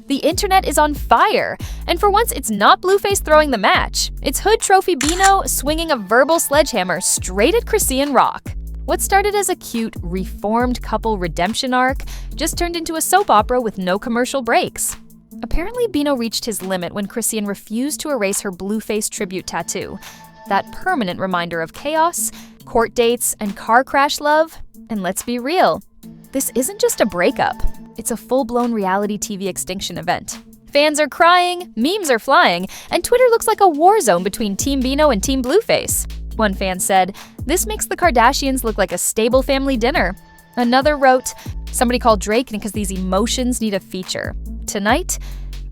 The internet is on fire, and for once it's not Blueface throwing the match. It's Hood Trophy Bino swinging a verbal sledgehammer straight at Chrisean Rock. What started as a cute, reformed couple redemption arc just turned into a soap opera with no commercial breaks. Apparently, Bino reached his limit when Chrisean refused to erase her Blueface tribute tattoo. That permanent reminder of chaos, court dates, and car crash love. And let's be real, this isn't just a breakup. It's a full-blown reality TV extinction event. Fans are crying, memes are flying, and Twitter looks like a war zone between Team Bino and Team Blueface. One fan said, "This makes the Kardashians look like a stable family dinner." Another wrote, "Somebody called Drake because these emotions need a feature." Tonight,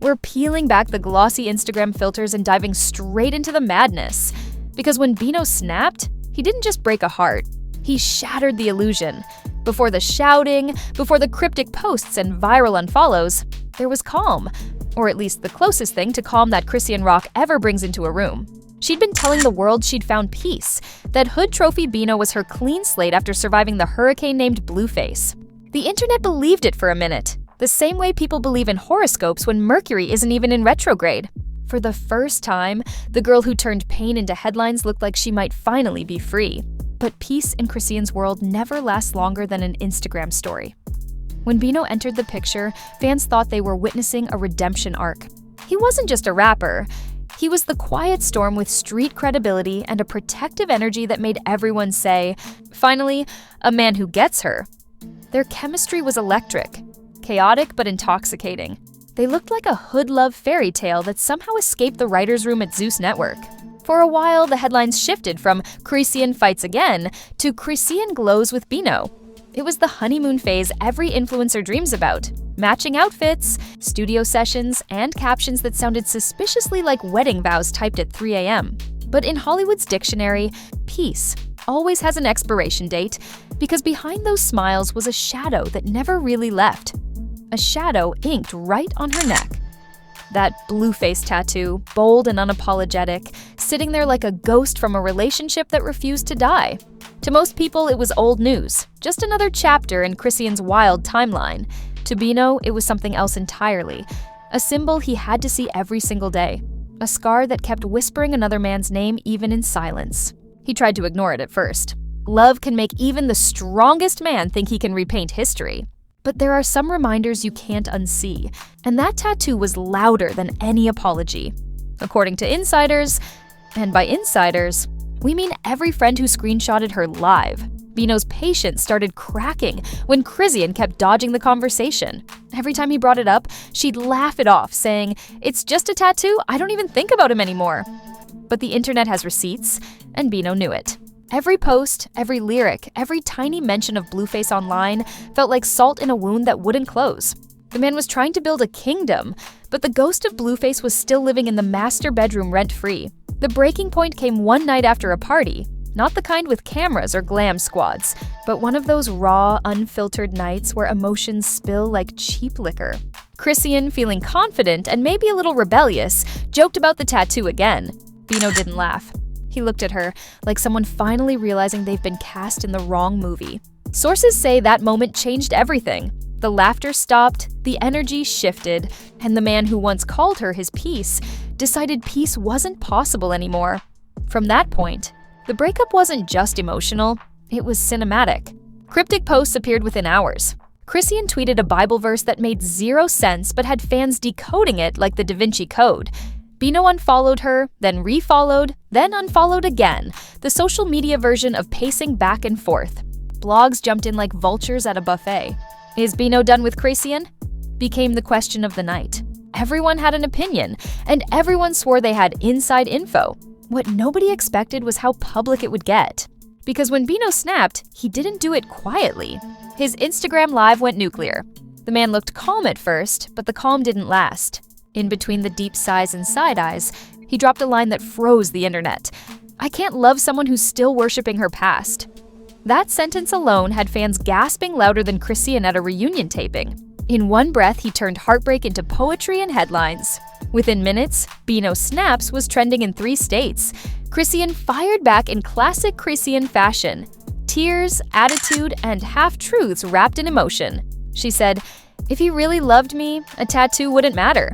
we're peeling back the glossy Instagram filters and diving straight into the madness. Because when Bino snapped, he didn't just break a heart. He shattered the illusion. Before the shouting, before the cryptic posts and viral unfollows, there was calm. Or at least the closest thing to calm that Chrisean Rock ever brings into a room. She'd been telling the world she'd found peace, that Hood Trophy Bino was her clean slate after surviving the hurricane named Blueface. The internet believed it for a minute, the same way people believe in horoscopes when Mercury isn't even in retrograde. For the first time, the girl who turned pain into headlines looked like she might finally be free. But peace in Chrisean's world never lasts longer than an Instagram story. When Bino entered the picture, fans thought they were witnessing a redemption arc. He wasn't just a rapper. He was the quiet storm with street credibility and a protective energy that made everyone say, "Finally, a man who gets her." Their chemistry was electric, chaotic but intoxicating. They looked like a hood love fairy tale that somehow escaped the writer's room at Zeus Network. For a while, the headlines shifted from "Chrisean fights again" to "Chrisean glows with Bino." It was the honeymoon phase every influencer dreams about. Matching outfits, studio sessions, and captions that sounded suspiciously like wedding vows typed at 3 a.m. But in Hollywood's dictionary, peace always has an expiration date because behind those smiles was a shadow that never really left. A shadow inked right on her neck. That Blueface tattoo, bold and unapologetic, sitting there like a ghost from a relationship that refused to die. To most people, it was old news, just another chapter in Chrisean's wild timeline. To Bino, it was something else entirely, a symbol he had to see every single day, a scar that kept whispering another man's name even in silence. He tried to ignore it at first. Love can make even the strongest man think he can repaint history. But there are some reminders you can't unsee, and that tattoo was louder than any apology. According to insiders, and by insiders, we mean every friend who screenshotted her live. Bino's patience started cracking when Chrisean kept dodging the conversation. Every time he brought it up, she'd laugh it off, saying, "It's just a tattoo, I don't even think about him anymore." But the internet has receipts, and Bino knew it. Every post, every lyric, every tiny mention of Blueface online felt like salt in a wound that wouldn't close. The man was trying to build a kingdom, but the ghost of Blueface was still living in the master bedroom rent-free. The breaking point came one night after a party, not the kind with cameras or glam squads, but one of those raw, unfiltered nights where emotions spill like cheap liquor. Chrisean, feeling confident and maybe a little rebellious, joked about the tattoo again. Bino didn't laugh. He looked at her like someone finally realizing they've been cast in the wrong movie. Sources say that moment changed everything. The laughter stopped, the energy shifted, and the man who once called her his peace decided peace wasn't possible anymore. From that point, the breakup wasn't just emotional, it was cinematic. Cryptic posts appeared within hours. Chrisean tweeted a Bible verse that made zero sense but had fans decoding it like the Da Vinci Code. Bino unfollowed her, then refollowed, then unfollowed again, the social media version of pacing back and forth. Blogs jumped in like vultures at a buffet. Is Bino done with Chrisean? Became the question of the night. Everyone had an opinion, and everyone swore they had inside info. What nobody expected was how public it would get. Because when Bino snapped, he didn't do it quietly. His Instagram Live went nuclear. The man looked calm at first, but the calm didn't last. In between the deep sighs and side eyes, he dropped a line that froze the internet. "I can't love someone who's still worshiping her past." That sentence alone had fans gasping louder than Chrisean at a reunion taping. In one breath, he turned heartbreak into poetry and headlines. Within minutes, Bino Snaps was trending in 3 states. Chrisean fired back in classic Chrisean fashion. Tears, attitude, and half-truths wrapped in emotion. She said, If he really loved me, a tattoo wouldn't matter.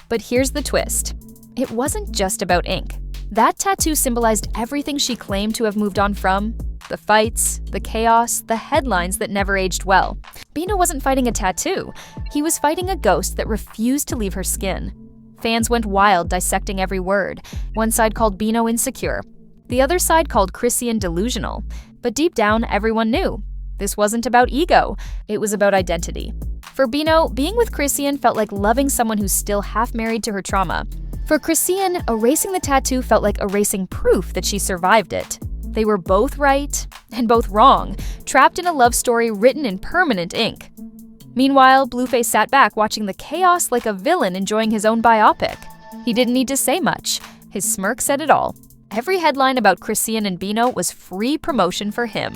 But here's the twist. It wasn't just about ink. That tattoo symbolized everything she claimed to have moved on from. The fights, the chaos, the headlines that never aged well. Bino wasn't fighting a tattoo. He was fighting a ghost that refused to leave her skin. Fans went wild dissecting every word. One side called Bino insecure. The other side called Chrisean delusional. But deep down, everyone knew. This wasn't about ego. It was about identity. For Bino, being with Chrisean felt like loving someone who's still half married to her trauma. For Chrisean, erasing the tattoo felt like erasing proof that she survived it. They were both right and both wrong, trapped in a love story written in permanent ink. Meanwhile, Blueface sat back watching the chaos like a villain enjoying his own biopic. He didn't need to say much. His smirk said it all. Every headline about Chrisean and Bino was free promotion for him.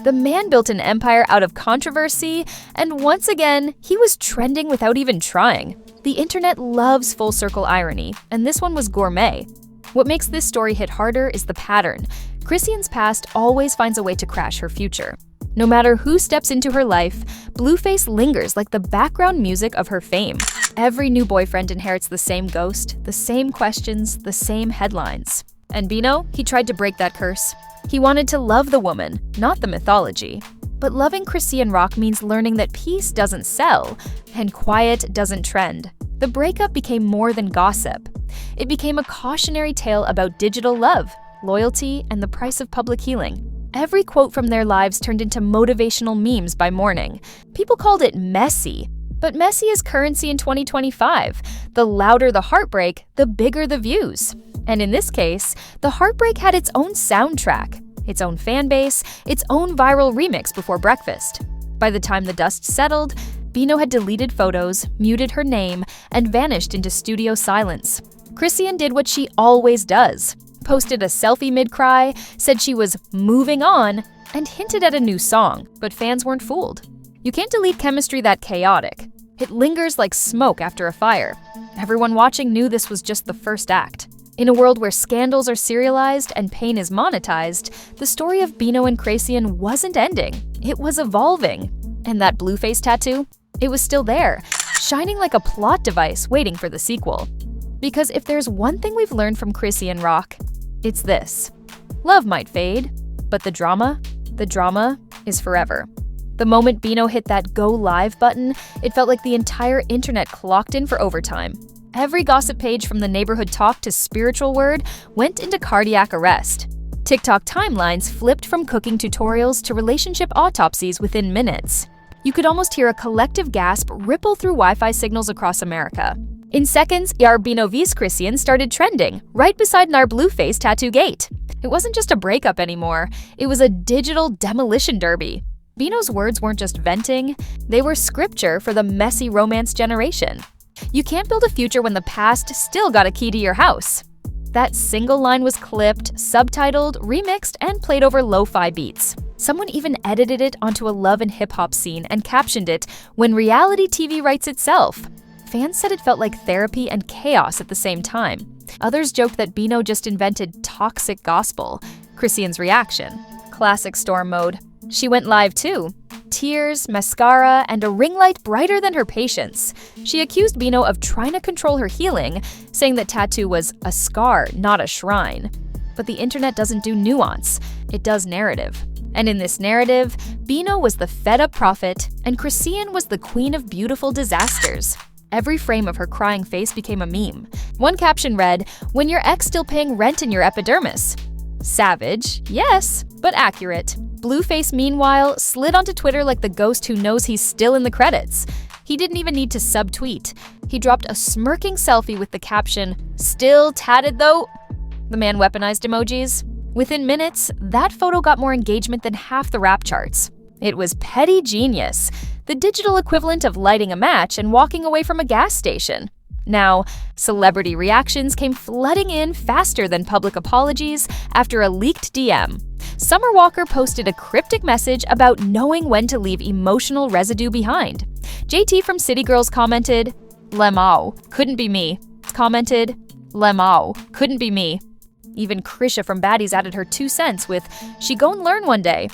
The man built an empire out of controversy, and once again, he was trending without even trying. The internet loves full-circle irony, and this one was gourmet. What makes this story hit harder is the pattern. Chrisean's past always finds a way to crash her future. No matter who steps into her life, Blueface lingers like the background music of her fame. Every new boyfriend inherits the same ghost, the same questions, the same headlines. And Bino, he tried to break that curse. He wanted to love the woman, not the mythology. But loving Chrisean Rock means learning that peace doesn't sell, and quiet doesn't trend. The breakup became more than gossip. It became a cautionary tale about digital love, loyalty, and the price of public healing. Every quote from their lives turned into motivational memes by morning. People called it messy, but messy is currency in 2025. The louder the heartbreak, the bigger the views. And in this case, the heartbreak had its own soundtrack, its own fan base, its own viral remix before breakfast. By the time the dust settled, Bino had deleted photos, muted her name, and vanished into studio silence. Chrisean did what she always does. Posted a selfie mid-cry, said she was moving on, and hinted at a new song, but fans weren't fooled. You can't delete chemistry that chaotic. It lingers like smoke after a fire. Everyone watching knew this was just the first act. In a world where scandals are serialized and pain is monetized, the story of Bino and Chrisean wasn't ending. It was evolving. And that Blueface tattoo? It was still there, shining like a plot device waiting for the sequel. Because if there's one thing we've learned from Chrisean Rock, it's this. Love might fade, but the drama is forever. The moment Bino hit that go live button, it felt like the entire internet clocked in for overtime. Every gossip page from the neighborhood talk to spiritual word went into cardiac arrest. TikTok timelines flipped from cooking tutorials to relationship autopsies within minutes. You could almost hear a collective gasp ripple through Wi-Fi signals across America. In seconds, Yar Bino vs Chrisean started trending, right beside Nar Blueface tattoo gate. It wasn't just a breakup anymore, it was a digital demolition derby. Bino's words weren't just venting, they were scripture for the messy romance generation. You can't build a future when the past still got a key to your house. That single line was clipped, subtitled, remixed, and played over lo-fi beats. Someone even edited it onto a love and hip-hop scene and captioned it, "When reality TV writes itself." Fans said it felt like therapy and chaos at the same time. Others joked that Bino just invented toxic gospel. Chrisean's reaction: classic storm mode. She went live too. Tears, mascara, and a ring light brighter than her patience. She accused Bino of trying to control her healing, saying that tattoo was a scar, not a shrine. But the internet doesn't do nuance, it does narrative. And in this narrative, Bino was the fed-up prophet, and Chrisean was the queen of beautiful disasters. Every frame of her crying face became a meme. One caption read, "When your ex still paying rent in your epidermis." Savage, yes, but accurate. Blueface, meanwhile, slid onto Twitter like the ghost who knows he's still in the credits. He didn't even need to subtweet. He dropped a smirking selfie with the caption, "Still tatted though?" The man weaponized emojis. Within minutes, that photo got more engagement than half the rap charts. It was petty genius, the digital equivalent of lighting a match and walking away from a gas station. Now, celebrity reactions came flooding in faster than public apologies after a leaked DM. Summer Walker posted a cryptic message about knowing when to leave emotional residue behind. JT from City Girls commented, "Lemao, couldn't be me." Commented, "Lemao, couldn't be me." Even Chrisean from Baddies added her 2 cents with, "She gon' learn one day."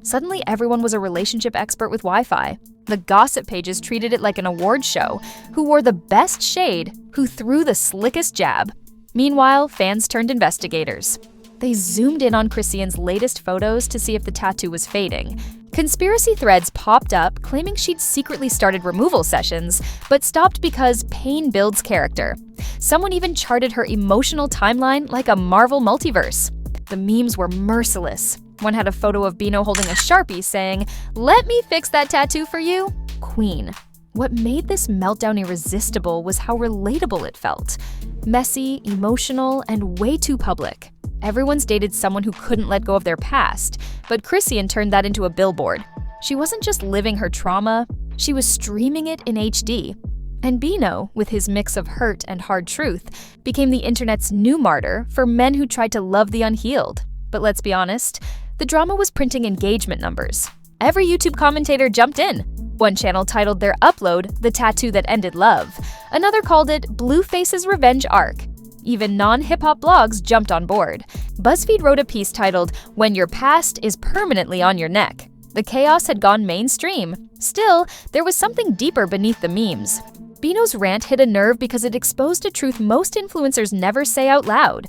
Suddenly, everyone was a relationship expert with Wi-Fi. The gossip pages treated it like an award show. Who wore the best shade? Who threw the slickest jab? Meanwhile, fans turned investigators. They zoomed in on Chrisean's latest photos to see if the tattoo was fading. Conspiracy threads popped up claiming she'd secretly started removal sessions, but stopped because pain builds character. Someone even charted her emotional timeline like a Marvel multiverse. The memes were merciless. One had a photo of Bino holding a Sharpie saying, "Let me fix that tattoo for you, Queen." What made this meltdown irresistible was how relatable it felt. Messy, emotional, and way too public. Everyone's dated someone who couldn't let go of their past, but Chrisean turned that into a billboard. She wasn't just living her trauma, she was streaming it in HD. And Bino, with his mix of hurt and hard truth, became the internet's new martyr for men who tried to love the unhealed. But let's be honest, the drama was printing engagement numbers. Every YouTube commentator jumped in. One channel titled their upload "The Tattoo That Ended Love." Another called it "Blueface's Revenge Arc." Even non-hip-hop blogs jumped on board. BuzzFeed wrote a piece titled, "When Your Past is Permanently on Your Neck." The chaos had gone mainstream. Still, there was something deeper beneath the memes. Bino's rant hit a nerve because it exposed a truth most influencers never say out loud.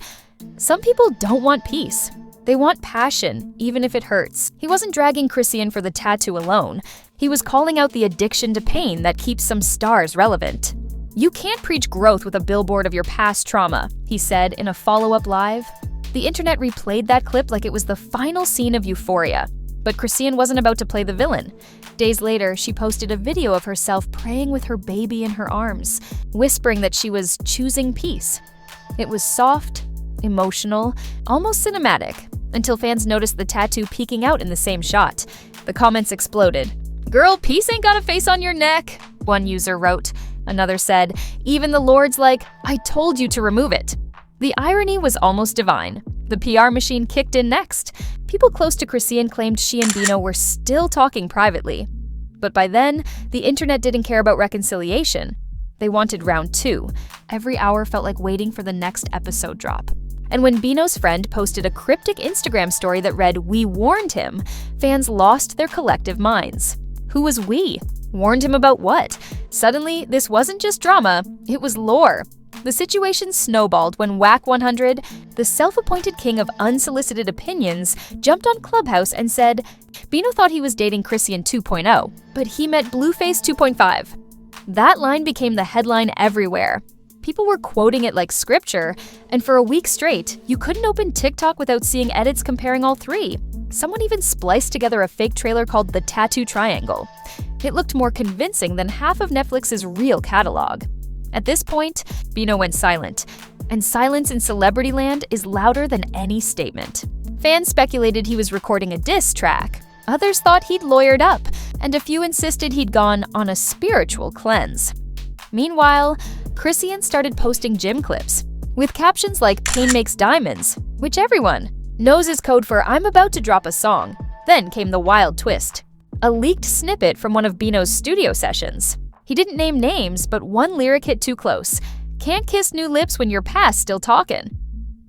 Some people don't want peace. They want passion, even if it hurts. He wasn't dragging Chrisean for the tattoo alone. He was calling out the addiction to pain that keeps some stars relevant. "You can't preach growth with a billboard of your past trauma," he said in a follow-up live. The internet replayed that clip like it was the final scene of Euphoria. But Chrisean wasn't about to play the villain. Days later, she posted a video of herself praying with her baby in her arms, whispering that she was choosing peace. It was soft, emotional, almost cinematic, until fans noticed the tattoo peeking out in the same shot. The comments exploded. "Girl, peace ain't got a face on your neck," one user wrote. Another said, "Even the Lord's like, I told you to remove it." The irony was almost divine. The PR machine kicked in next. People close to Chrisean claimed she and Bino were still talking privately. But by then, the internet didn't care about reconciliation. They wanted round 2. Every hour felt like waiting for the next episode drop. And when Bino's friend posted a cryptic Instagram story that read, "We warned him," fans lost their collective minds. Who was we? Warned him about what? Suddenly, this wasn't just drama, it was lore. The situation snowballed when Whack 100, the self-appointed king of unsolicited opinions, jumped on Clubhouse and said, Bino thought he was dating Chrisean 2.0, but he meant Blueface 2.5. That line became the headline everywhere. People were quoting it like scripture, and for a week straight, you couldn't open TikTok without seeing edits comparing all three. Someone even spliced together a fake trailer called The Tattoo Triangle. It looked more convincing than half of Netflix's real catalog. At this point, Bino went silent, and silence in celebrity land is louder than any statement. Fans speculated he was recording a diss track. Others thought he'd lawyered up, and a few insisted he'd gone on a spiritual cleanse. Meanwhile, Chrisean started posting gym clips, with captions like "Pain makes diamonds," which everyone knows is code for "I'm about to drop a song." Then came the wild twist. A leaked snippet from one of Bino's studio sessions. He didn't name names, but one lyric hit too close. "Can't kiss new lips when you're past still talkin'."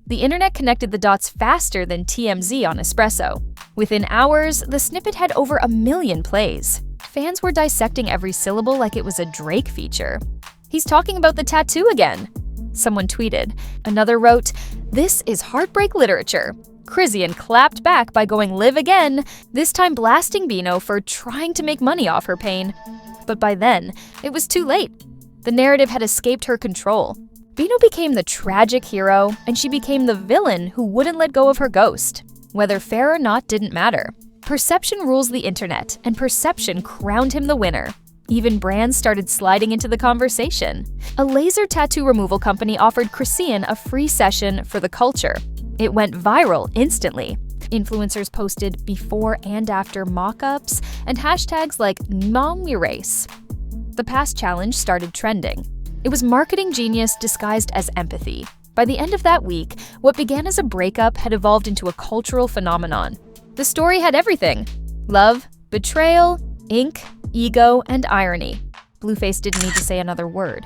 The internet connected the dots faster than TMZ on Espresso. Within hours, the snippet had over 1 million plays. Fans were dissecting every syllable like it was a Drake feature. "He's talking about the tattoo again," someone tweeted. Another wrote, "This is heartbreak literature." Chrisean clapped back by going live again, this time blasting Bino for trying to make money off her pain. But by then, it was too late. The narrative had escaped her control. Bino became the tragic hero, and she became the villain who wouldn't let go of her ghost. Whether fair or not didn't matter. Perception rules the internet, and perception crowned him the winner. Even brands started sliding into the conversation. A laser tattoo removal company offered Chrisean a free session for the culture. It went viral instantly. Influencers posted before and after mock-ups and hashtags like "Mom Erase." The past challenge started trending. It was marketing genius disguised as empathy. By the end of that week, what began as a breakup had evolved into a cultural phenomenon. The story had everything: love, betrayal, ink, ego, and irony. Blueface didn't need to say another word.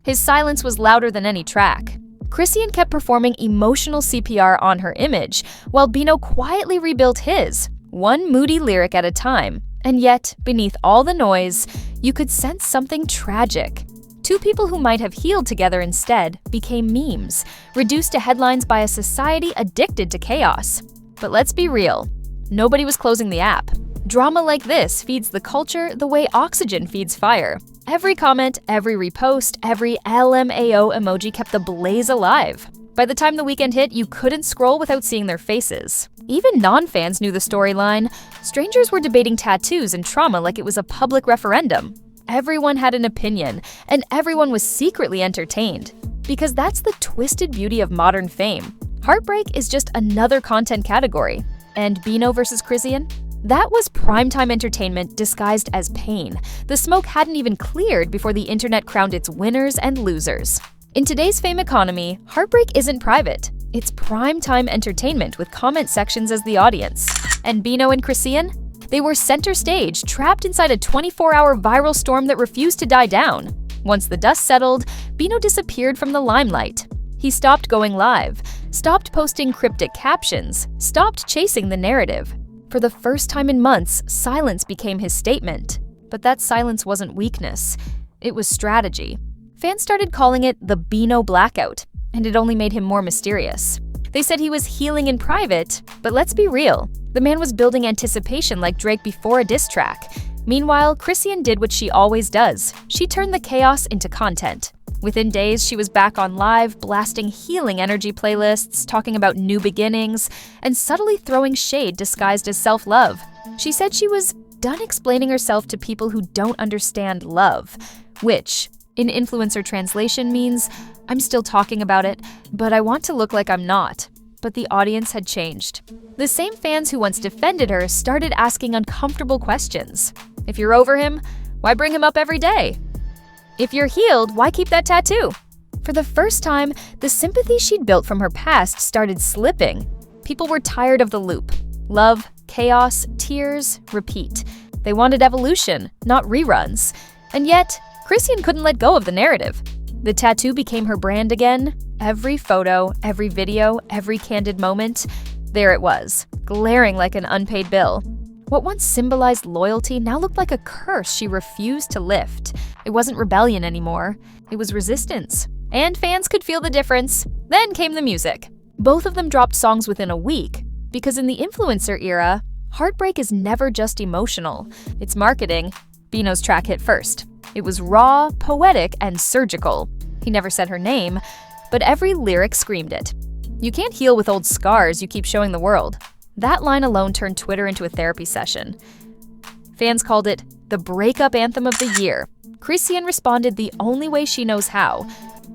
His silence was louder than any track. Chrisean kept performing emotional CPR on her image, while Bino quietly rebuilt his, one moody lyric at a time. And yet, beneath all the noise, you could sense something tragic. Two people who might have healed together instead became memes, reduced to headlines by a society addicted to chaos. But let's be real, nobody was closing the app. Drama like this feeds the culture the way oxygen feeds fire. Every comment, every repost, every LMAO emoji kept the blaze alive. By the time the weekend hit, you couldn't scroll without seeing their faces. Even non-fans knew the storyline. Strangers were debating tattoos and trauma like it was a public referendum. Everyone had an opinion, and everyone was secretly entertained. Because that's the twisted beauty of modern fame. Heartbreak is just another content category. And Bino versus Chrisean? That was primetime entertainment disguised as pain. The smoke hadn't even cleared before the internet crowned its winners and losers. In today's fame economy, heartbreak isn't private. It's primetime entertainment with comment sections as the audience. And Bino and Chrisean? They were center stage, trapped inside a 24-hour viral storm that refused to die down. Once the dust settled, Bino disappeared from the limelight. He stopped going live, stopped posting cryptic captions, stopped chasing the narrative. For the first time in months, silence became his statement. But that silence wasn't weakness. It was strategy. Fans started calling it the Bino blackout, and it only made him more mysterious. They said he was healing in private, but let's be real. The man was building anticipation like Drake before a diss track. Meanwhile, Chrisean did what she always does. She turned the chaos into content. Within days, she was back on live, blasting healing energy playlists, talking about new beginnings, and subtly throwing shade disguised as self-love. She said she was done explaining herself to people who don't understand love, which, in influencer translation, means I'm still talking about it, but I want to look like I'm not. But the audience had changed. The same fans who once defended her started asking uncomfortable questions. If you're over him, why bring him up every day? If you're healed, why keep that tattoo? For the first time, the sympathy she'd built from her past started slipping. People were tired of the loop. Love, chaos, tears, repeat. They wanted evolution, not reruns. And yet, Chrisean couldn't let go of the narrative. The tattoo became her brand again. Every photo, every video, every candid moment, there it was, glaring like an unpaid bill. What once symbolized loyalty now looked like a curse she refused to lift. It wasn't rebellion anymore. It was resistance. And fans could feel the difference. Then came the music. Both of them dropped songs within a week. Because in the influencer era, heartbreak is never just emotional. It's marketing. Bino's track hit first. It was raw, poetic, and surgical. He never said her name, but every lyric screamed it. You can't heal with old scars you keep showing the world. That line alone turned Twitter into a therapy session. Fans called it the breakup anthem of the year. Chrisean responded the only way she knows how,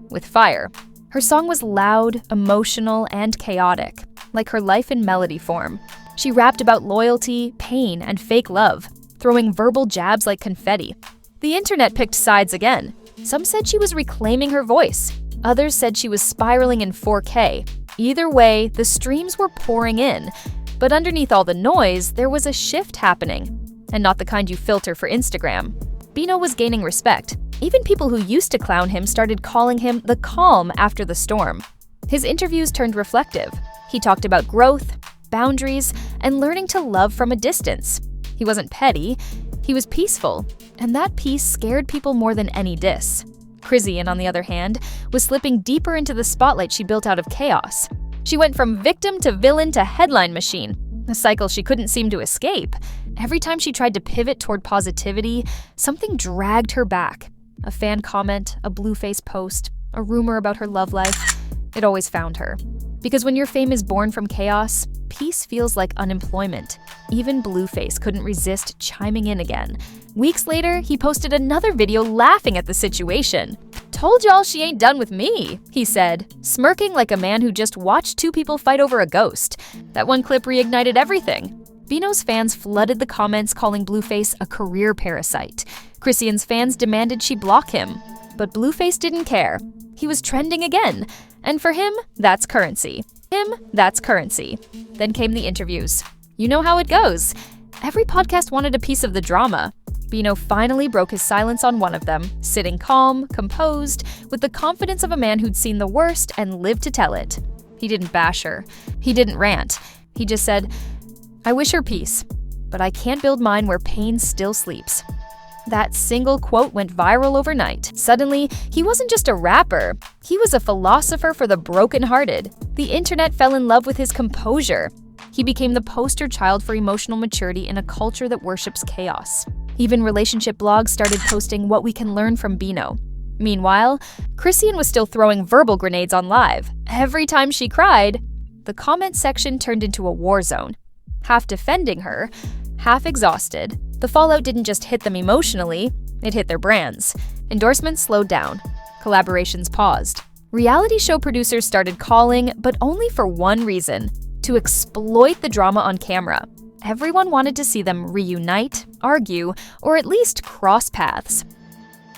with fire. Her song was loud, emotional, and chaotic, like her life in melody form. She rapped about loyalty, pain, and fake love, throwing verbal jabs like confetti. The internet picked sides again. Some said she was reclaiming her voice. Others said she was spiraling in 4K. Either way, the streams were pouring in. But underneath all the noise, there was a shift happening. And not the kind you filter for Instagram. Bino was gaining respect. Even people who used to clown him started calling him the calm after the storm. His interviews turned reflective. He talked about growth, boundaries, and learning to love from a distance. He wasn't petty, he was peaceful, and that peace scared people more than any diss. Chrisean, on the other hand, was slipping deeper into the spotlight she built out of chaos. She went from victim to villain to headline machine, a cycle she couldn't seem to escape. Every time she tried to pivot toward positivity, something dragged her back. A fan comment, a Blueface post, a rumor about her love life. It always found her. Because when your fame is born from chaos, peace feels like unemployment. Even Blueface couldn't resist chiming in again. Weeks later, he posted another video laughing at the situation. "Told y'all she ain't done with me," he said, smirking like a man who just watched two people fight over a ghost. That one clip reignited everything. Bino's fans flooded the comments calling Blueface a career parasite. Chrisean's fans demanded she block him. But Blueface didn't care. He was trending again. And for him, that's currency. Then came the interviews. You know how it goes. Every podcast wanted a piece of the drama. Bino finally broke his silence on one of them, sitting calm, composed, with the confidence of a man who'd seen the worst and lived to tell it. He didn't bash her. He didn't rant. He just said, "I wish her peace, but I can't build mine where pain still sleeps." That single quote went viral overnight. Suddenly, he wasn't just a rapper. He was a philosopher for the brokenhearted. The internet fell in love with his composure. He became the poster child for emotional maturity in a culture that worships chaos. Even relationship blogs started posting what we can learn from Bino. Meanwhile, Chrisean was still throwing verbal grenades on live. Every time she cried, the comment section turned into a war zone. Half defending her, half exhausted. The fallout didn't just hit them emotionally, it hit their brands. Endorsements slowed down. Collaborations paused. Reality show producers started calling, but only for one reason: to exploit the drama on camera. Everyone wanted to see them reunite, argue, or at least cross paths.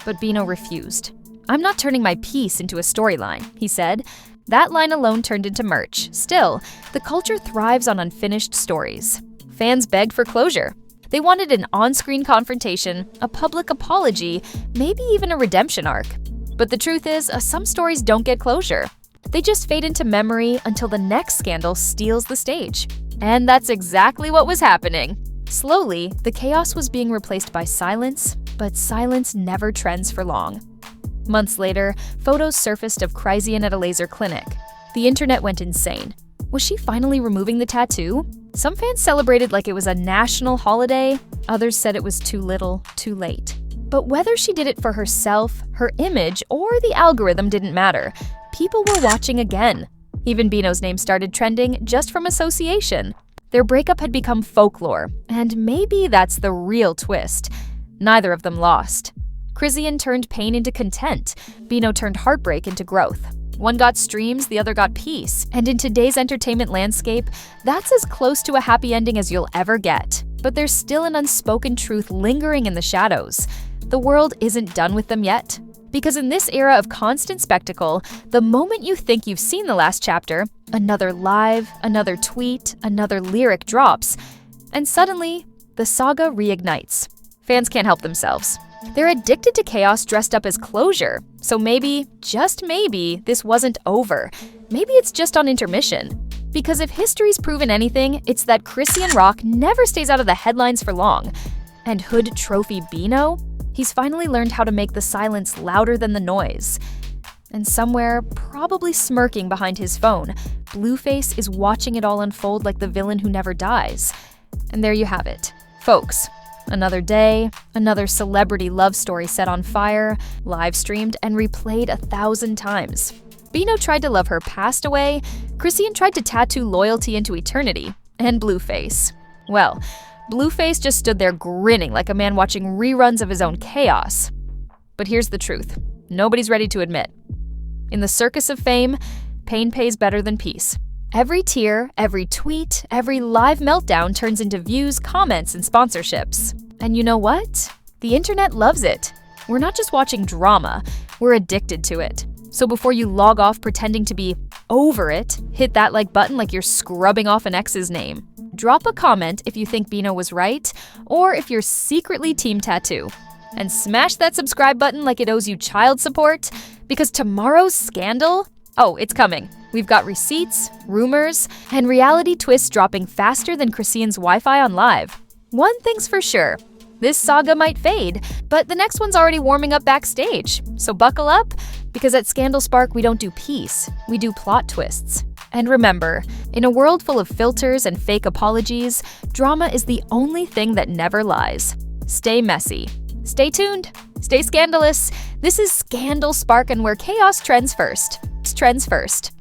But Bino refused. "I'm not turning my piece into a storyline," he said. That line alone turned into merch. Still, the culture thrives on unfinished stories. Fans begged for closure. They wanted an on-screen confrontation, a public apology, maybe even a redemption arc. But the truth is, some stories don't get closure. They just fade into memory until the next scandal steals the stage. And that's exactly what was happening. Slowly, the chaos was being replaced by silence, but silence never trends for long. Months later, photos surfaced of Chrisean at a laser clinic. The internet went insane. Was she finally removing the tattoo? Some fans celebrated like it was a national holiday. Others said it was too little, too late. But whether she did it for herself, her image, or the algorithm didn't matter. People were watching again. Even Bino's name started trending just from association. Their breakup had become folklore, and maybe that's the real twist. Neither of them lost. Chrisean turned pain into content. Bino turned heartbreak into growth. One got streams, the other got peace. And in today's entertainment landscape, that's as close to a happy ending as you'll ever get. But there's still an unspoken truth lingering in the shadows. The world isn't done with them yet. Because in this era of constant spectacle, the moment you think you've seen the last chapter, another live, another tweet, another lyric drops, and suddenly, the saga reignites. Fans can't help themselves. They're addicted to chaos dressed up as closure. So maybe, just maybe, this wasn't over. Maybe it's just on intermission. Because if history's proven anything, it's that Chrisean Rock never stays out of the headlines for long. And Hood Trophy Bino? He's finally learned how to make the silence louder than the noise. And somewhere, probably smirking behind his phone, Blueface is watching it all unfold like the villain who never dies. And there you have it. Folks, another day, another celebrity love story set on fire, live-streamed, and replayed 1,000 times. Bino tried to love her passed away, Chrisean tried to tattoo loyalty into eternity, and Blueface. Well, Blueface just stood there grinning like a man watching reruns of his own chaos. But here's the truth. Nobody's ready to admit. In the circus of fame, pain pays better than peace. Every tear, every tweet, every live meltdown turns into views, comments, and sponsorships. And you know what? The internet loves it. We're not just watching drama, we're addicted to it. So before you log off pretending to be over it, hit that like button like you're scrubbing off an ex's name. Drop a comment if you think Bino was right, or if you're secretly Team Tattoo. And smash that subscribe button like it owes you child support, because tomorrow's scandal, it's coming. We've got receipts, rumors, and reality twists dropping faster than Chrisean's Wi-Fi on live. One thing's for sure, this saga might fade, but the next one's already warming up backstage. So buckle up, because at Scandal Spark we don't do peace, we do plot twists. And remember, in a world full of filters and fake apologies, drama is the only thing that never lies. Stay messy. Stay tuned. Stay scandalous. This is Scandal Spark, and where chaos trends first. Trends first.